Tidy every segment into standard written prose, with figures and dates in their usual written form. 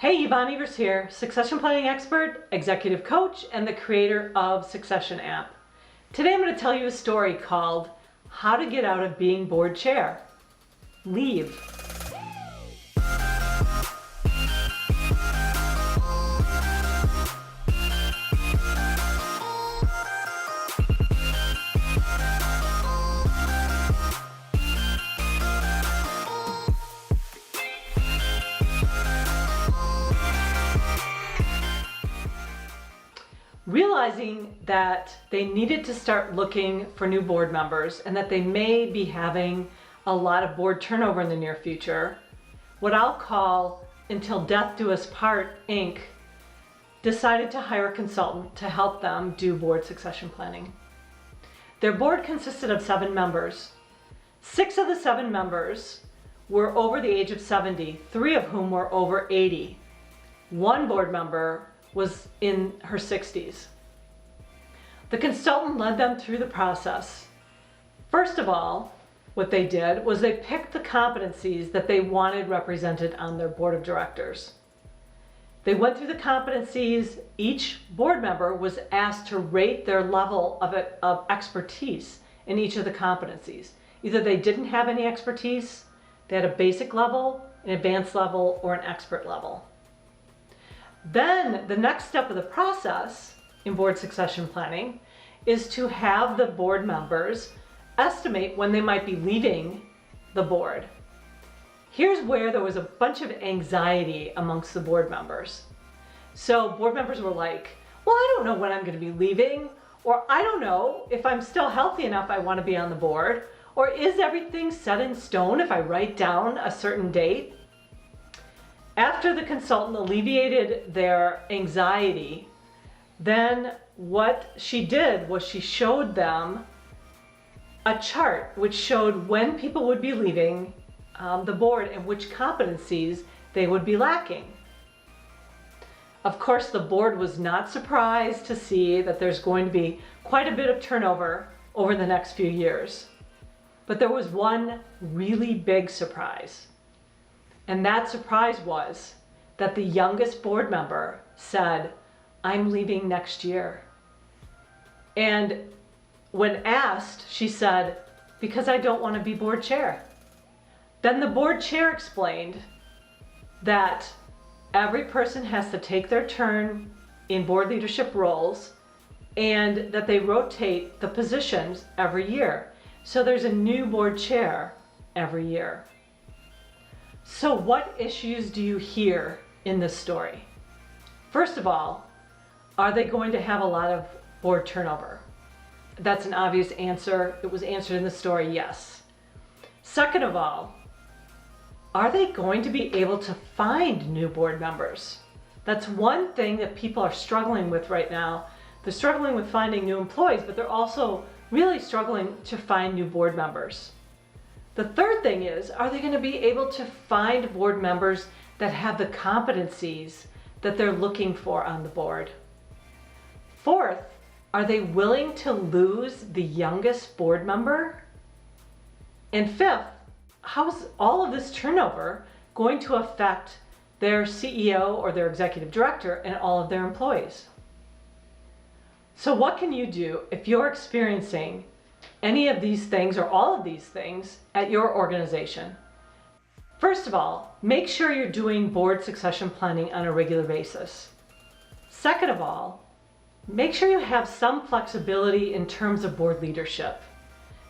Hey, Yvonne here, succession planning expert, executive coach, and the creator of Succession app. Today I'm going to tell you a story called How to Get Out of Being Board Chair. Leave. Realizing that they needed to start looking for new board members and that they may be having a lot of board turnover in the near future, what I'll call Until Death Do Us Part, Inc. decided to hire a consultant to help them do board succession planning. Their board consisted of 7 members. 6 of the 7 members were over the age of 70, 3 of whom were over 80. 1 board member was in her 60s. The consultant led them through the process. First of all, what they did was they picked the competencies that they wanted represented on their board of directors. They went through the competencies. Each board member was asked to rate their level of expertise in each of the competencies. Either they didn't have any expertise, they had a basic level, an advanced level, or an expert level. Then the next step of the process in board succession planning is to have the board members estimate when they might be leaving the board. Here's where there was a bunch of anxiety amongst the board members. So board members were like, well, I don't know when I'm going to be leaving, or I don't know if I'm still healthy enough I want to be on the board, or is everything set in stone if I write down a certain date? After the consultant alleviated their anxiety, then what she did was she showed them a chart which showed when people would be leaving the board and which competencies they would be lacking. Of course, the board was not surprised to see that there's going to be quite a bit of turnover over the next few years. But there was one really big surprise. And that surprise was that the youngest board member said, I'm leaving next year. And when asked, she said, because I don't want to be board chair. Then the board chair explained that every person has to take their turn in board leadership roles and that they rotate the positions every year. So there's a new board chair every year. So what issues do you hear in this story? First of all, are they going to have a lot of board turnover? That's an obvious answer. It was answered in the story, yes. Second of all, are they going to be able to find new board members? That's one thing that people are struggling with right now. They're struggling with finding new employees, but they're also really struggling to find new board members. The third thing is, are they going to be able to find board members that have the competencies that they're looking for on the board? Fourth, are they willing to lose the youngest board member? And fifth, how is all of this turnover going to affect their CEO or their executive director and all of their employees? So what can you do if you're experiencing any of these things or all of these things at your organization? First of all, make sure you're doing board succession planning on a regular basis. Second of all, make sure you have some flexibility in terms of board leadership.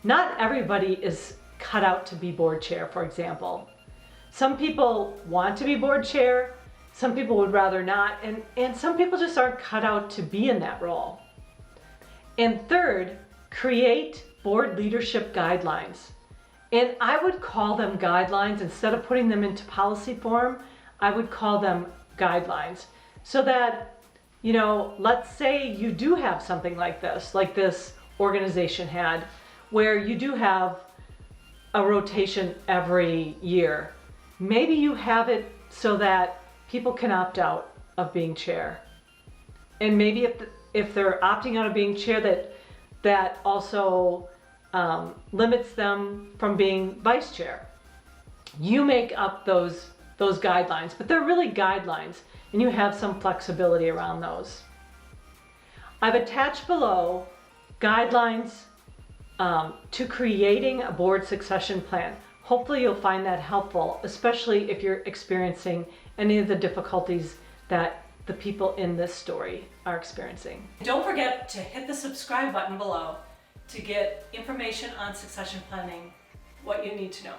Not everybody is cut out to be board chair, for example. Some people want to be board chair, some people would rather not, and some people just aren't cut out to be in that role. And third, create board leadership guidelines. And I would call them guidelines instead of putting them into policy form. I would call them guidelines so that, let's say you do have something like this organization had, where you do have a rotation every year. Maybe you have it so that people can opt out of being chair. And maybe if they're opting out of being chair, that also limits them from being vice chair. You make up those those guidelines, but they're really guidelines, and you have some flexibility around those. I've attached below guidelines to creating a board succession plan. Hopefully you'll find that helpful, especially if you're experiencing any of the difficulties that the people in this story are experiencing. Don't forget to hit the subscribe button below to get information on succession planning, what you need to know.